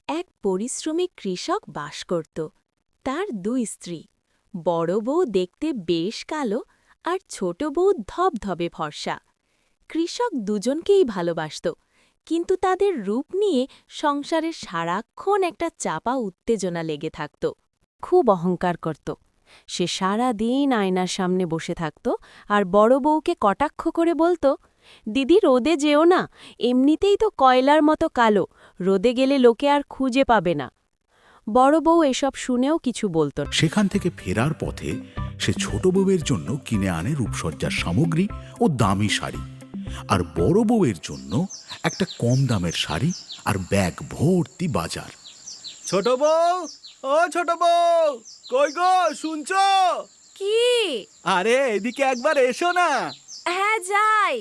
এক পরিশ্রমী কৃষক বাস করত। তার দুই স্ত্রী, বড় বউ দেখতে বেশ কালো আর ছোট বউ ধবধবে ফর্সা। কৃষক দুজনকেই ভালোবাসত, কিন্তু তাদের রূপ নিয়ে সংসারে সারাক্ষণ একটা চাপা উত্তেজনা লেগে থাকত। খুব অহংকার করত। সে সারা দিন আয়নার সামনে বসে থাকত আর বড় বউকে কটাক্ষ করে বলতো, দিদি রোদে যেও না, এমনিতেই তো কয়লার মতো কালো, রোদে গেলে লোকে আর খুঁজে পাবে না। বড় বউ এসব শুনেও কিছু বলত না। সেখান থেকে ফেরার পথে সে ছোট বউয়ের জন্য কিনে আনে রূপসজ্জার সামগ্রী ও দামি শাড়ি, আর বড় বউয়ের জন্য একটা কম দামের শাড়ি আর ব্যাগ ভর্তি বাজার। ছোট বউ, ও ছোট বউ, কই গো, শুনছো? কি? আরে এদিকে একবার এসো না। হ্যাঁ, যাই।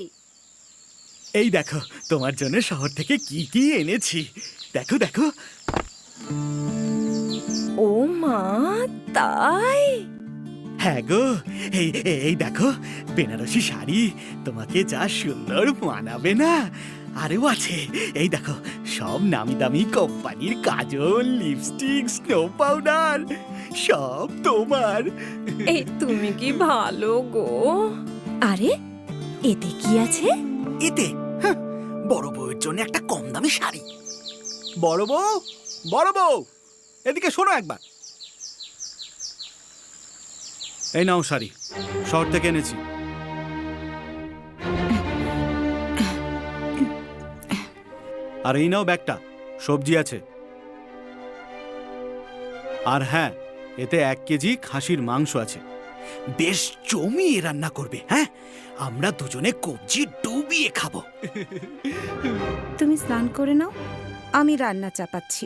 এই দেখো তোমার জন্য শহর থেকে কি কি এনেছি। দেখো দেখো। ও মা, তাই? হ্যাঁ গো, এই এই দেখো বেনারসি শাড়ি, তোমাকে যা সুন্দর মানাবে না। আরেও আছে, এই দেখো সব নামি দামি কোম্পানির কাজল, লিপস্টিক, স্নো পাউডার, সব তোমার। এই তুমি কি ভালো গো। আরে এতে কি আছে? এতে বড় বউয়ের জন্য একটা কম দামি শাড়ি। বড় বউ, বড় বউ, এদিকে শোনো একবার। এই নাও শাড়ি, শহর থেকে এনেছি। আর এই নাও ব্যাগটা, সবজি আছে। আর হ্যাঁ, এতে 1 কেজি খাসির মাংস আছে। বেশ জমিয়ে রান্না করবে, হ্যাঁ? আমরা দুজনে কবজি ডুবিয়ে খাবো। তুমি স্নান করে নাও, আমি রান্না চাপাচ্ছি।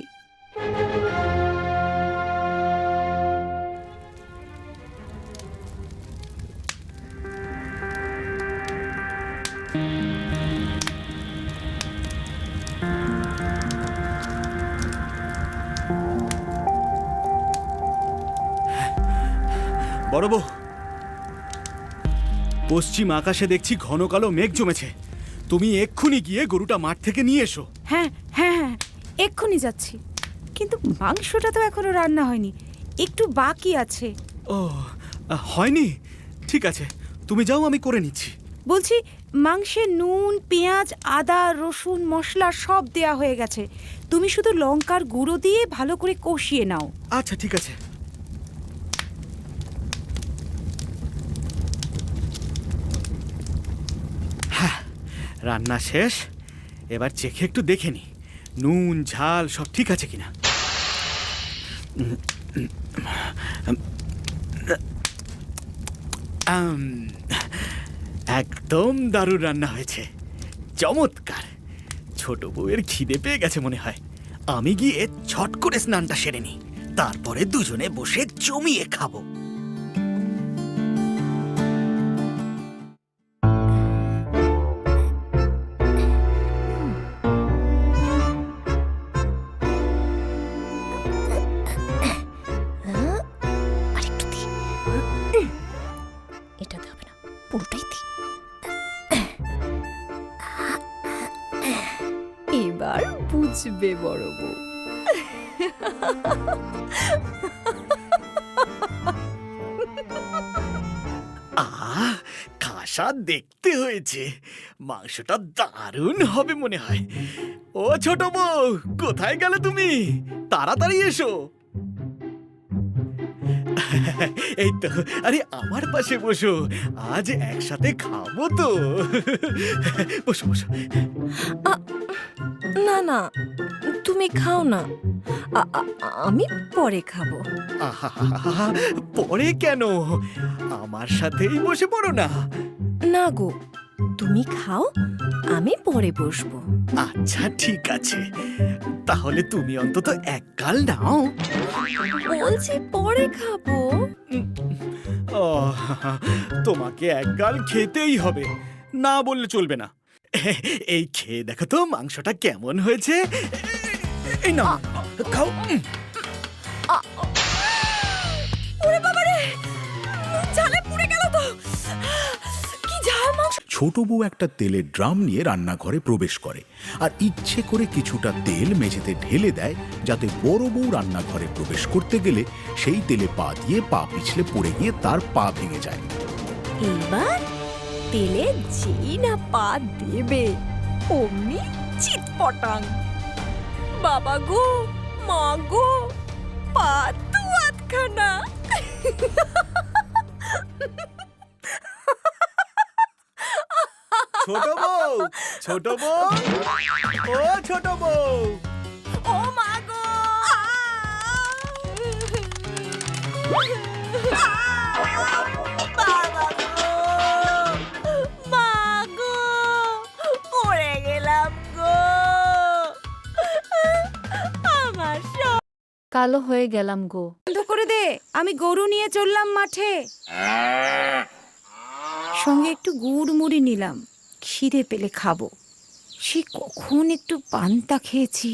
বড় বউ, পশ্চিম আকাশে দেখছি ঘন কালো মেঘ জমেছে। তুমি এক্ষুনি গিয়ে গরুটা মাঠ থেকে নিয়ে এসো। হ্যাঁ হ্যাঁ হ্যাঁ, এক্ষুনি যাচ্ছি। কিন্তু মাংসটা তো এখনো রান্না হয়নি, একটু বাকি আছে। ও, হয়নি? ঠিক আছে, তুমি যাও, আমি করে নিচ্ছি। বলছি, মাংসে নুন, পেঁয়াজ, আদা, রসুন, মশলা সব দেয়া হয়ে গেছে। তুমি শুধু লঙ্কার গুঁড়ো দিয়ে ভালো করে কষিয়ে নাও। আচ্ছা ঠিক আছে। হ্যাঁ, রান্না শেষ। এবার চেখে একটু দেখে নি নুন ঝাল সব ঠিক আছে কিনা। একদম দারুণ রান্না হয়েছে, চমৎকার। ছোট বউয়ের খিদে পেয়ে গেছে মনে হয়। আমি গিয়ে ছট করে স্নানটা সেরে নি, তারপরে দুজনে বসে জমিয়ে খাবো। এটাতে হবে না, পুরোটাই দি। এবার বুঝবে বড় বউ। আহ, খাসা দেখতে হয়েছে। মাংসটা দারুণ হবে মনে হয়। ও ছোট বউ, কোথায় গেলে তুমি? তাড়াতাড়ি এসো। এই তো, আরে আমার পাশে বসো, আজ একসাথে খাবো তো। বসো বসো। না না, তুমি খাও না, আমি পরে খাবো। আহা, পরে কেন? আমার সাথেই বসে পড়ো না। না গো, তুমি খাও, আমি পরে বসবো। আচ্ছা ঠিক আছে, তাহলে তুমি অন্তত এক গাল নাও। বলছি পরে খাবো। ও, তোমাকে এক গাল খেতেই হবে, না বললে চলবে না। এই খেয়ে দেখো তো মাংসটা কেমন হয়েছে। এই নাও, খাও। ওরে বাবা রে, ঝালে পুড়ে গেল তো। কি ঝাল মাংস। ছোট বউ একটা তেলের ড্রাম নিয়ে রান্নাঘরে প্রবেশ করে আর ইচ্ছে করে কিছুটা তেল মেঝেতে ঢেলে দেয়, যাতে বড় বউ রান্নাঘরে প্রবেশ করতে গেলে সেই তেলে পা দিয়ে পা পিছলে পড়ে গিয়ে তার পা ভেঙে যায়। এবার তেলে যেই না পা দেবে অমনি চিৎপটাং। বাবা গো, মা গো, পা তো আধখানা। ছোট বউ, ছোট বউ, ও ছোট বউ, ও মা গো, বাবা গো, মা গো, পড়ে গেলাম গো, আমার সব কালো হয়ে গেলাম গো। বন্ধ করে দে, আমি গরু নিয়ে চললাম মাঠে। সঙ্গে একটু গুড় মুড়ি নিলাম, খিদে পেলে খাবো। সে কখন একটু পান্তা খেয়েছি।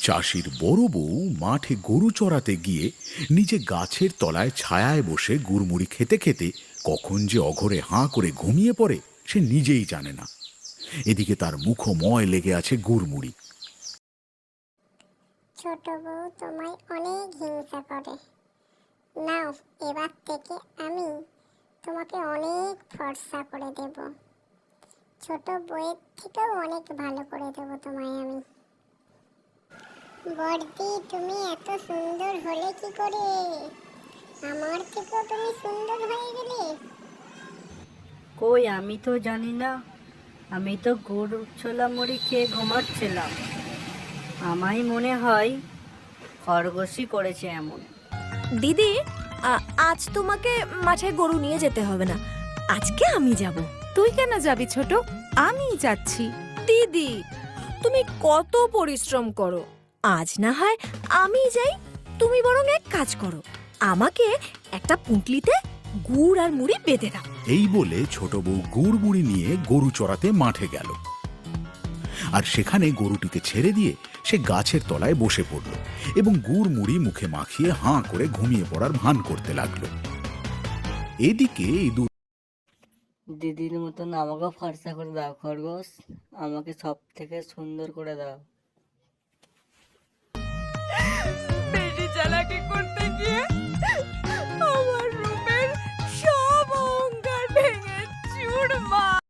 চাষির বড় বউ মাঠে গরু চড়াতে গিয়ে নিজে গাছের তলায় ছায়ায় বসে গুড়মুড়ি খেতে খেতে কখন যে অঘরে হাঁ করে ঘুমিয়ে পড়ে সে নিজেই জানে না। এদিকে তার মুখময় লেগে আছে গুড়মুড়ি। ছোট বউ তোমায় অনেক হিংসা করে। নাও, এবার থেকে আমি তোমাকে অনেক ফর্সা করে দেব। ছোট বউয়ের থেকেও অনেক ভালো করে দেব তোমায় আমি। বড়দি, তুমি এত সুন্দর হলে কি করে? আমার থেকেও তুমি সুন্দর হয়ে গেলে। কই, আমি তো জানি না। আমি তো গুড় ছোলা মুড়ি খেয়ে ঘুমাচ্ছিলাম। আমায় মনে হয় খরগোশই করেছে এমন। দিদি, আজ তোমাকে মাঠে গরু নিয়ে যেতে হবে না, আজকে আমি যাব। তুই কেন যাবি ছোট? আমি যাচ্ছি। দিদি, তুমি কত পরিশ্রম করো, আজ না হয় আমি যাই। তুমি বরং এক কাজ করো, আমাকে একটা পুঁটলিতে গুড় আর মুড়ি বেঁধে দাও। এই বলে ছোট বউ গুড়মুড়ি নিয়ে গরু চড়াতে মাঠে গেল আর সেখানে গরুটিকে ছেড়ে দিয়ে সে গাছের তলায় বসে পড়ল এবং গুড়মুড়ি মুখে মাখিয়ে হাঁ করে ঘুমিয়ে পড়ার ভান করতে লাগলো। এদিকে ইঁদুর দিদির মতন আমাকে ফর্সা করে দাও খরগোশ, আমাকে সব থেকে সুন্দর করে দাও। বেশি চালাকি করতে গিয়ে আমার রূপের সব অহংকার ভেঙে চুরমার।